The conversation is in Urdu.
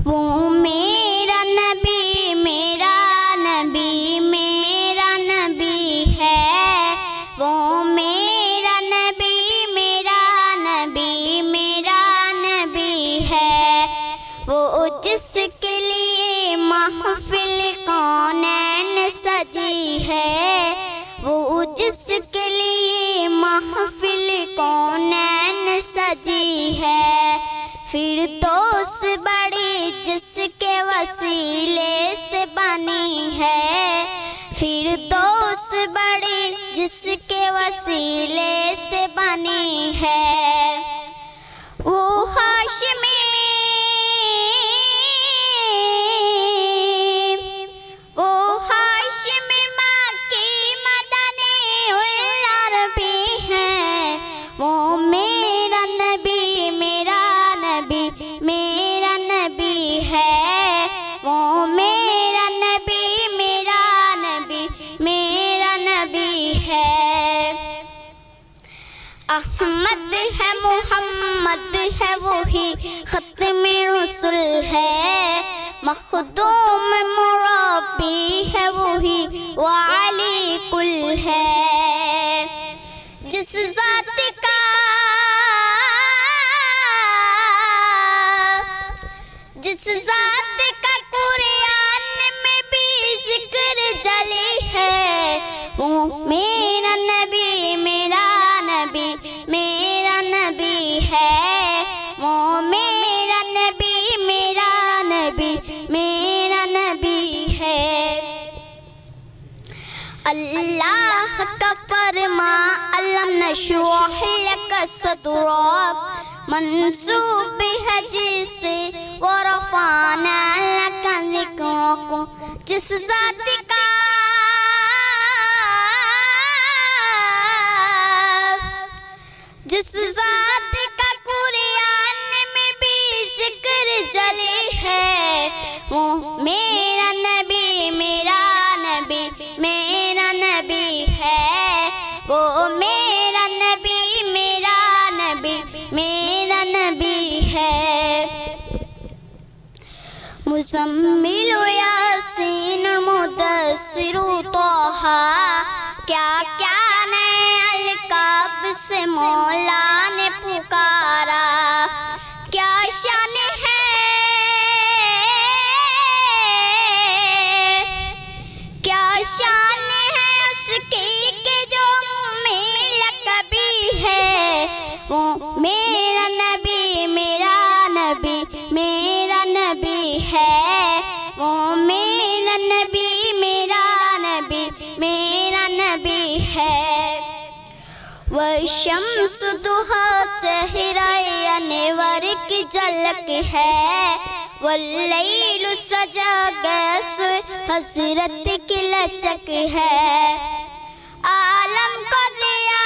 وہ میرا نبی میرا نبی میرا نبی ہے، وہ میرا نبی میرا نبی میرا نبی ہے، وہ جس کے لیے محفل کونین سجی ہے، وہ جس کے لیے محفل کونین سجی ہے، فردوس بڑی جس کے وسیلے سے بنی ہے، فردوس بڑی جس کے وسیلے سے بنی ہے، وہ ہاشمی وہ میرا نبی میرا نبی میرا نبی ہے، وہ میرا نبی میرا نبی میرا نبی ہے، احمد ہے محمد ہے وہی ختم رسل ہے، مخدوم مربی ہے وہی وعلی کل ہے، جس ذات کا قرآن میں بھی ذکر جلی ہے، وہ میرا نبی میرا نبی میرا نبی ہے، وہ میرا نبی میرا نبی میرا نبی ہے، اللہ کا فرما علم نشرح لک صدرک منسوب ہے جسے ورفعنا لک ذکرک، جس ذات کا قرآن میں بھی ذکر جلی ہے، وہ میرا نبی میرا نبی میرا نبی ہے، وہ میرا نبی میرا نبی میرا نبی ہے، مزمل یاسین مدثر طہ، کیا کیا نئے القاب سے مولا نے پکارا، کیا شان ہے کیا شان ہے اس کی کہ جو میرا کبھی ہے، وہ میرا نبی میرا نبی میرا نبی ہے، وہ میرا نبی میرا نبی میرا نبی ہے، والشمس ضحیٰ چہرہ انور کی جھلک ہے، واللیل سجا گیس حضرت کی لچک ہے، عالم کو دیا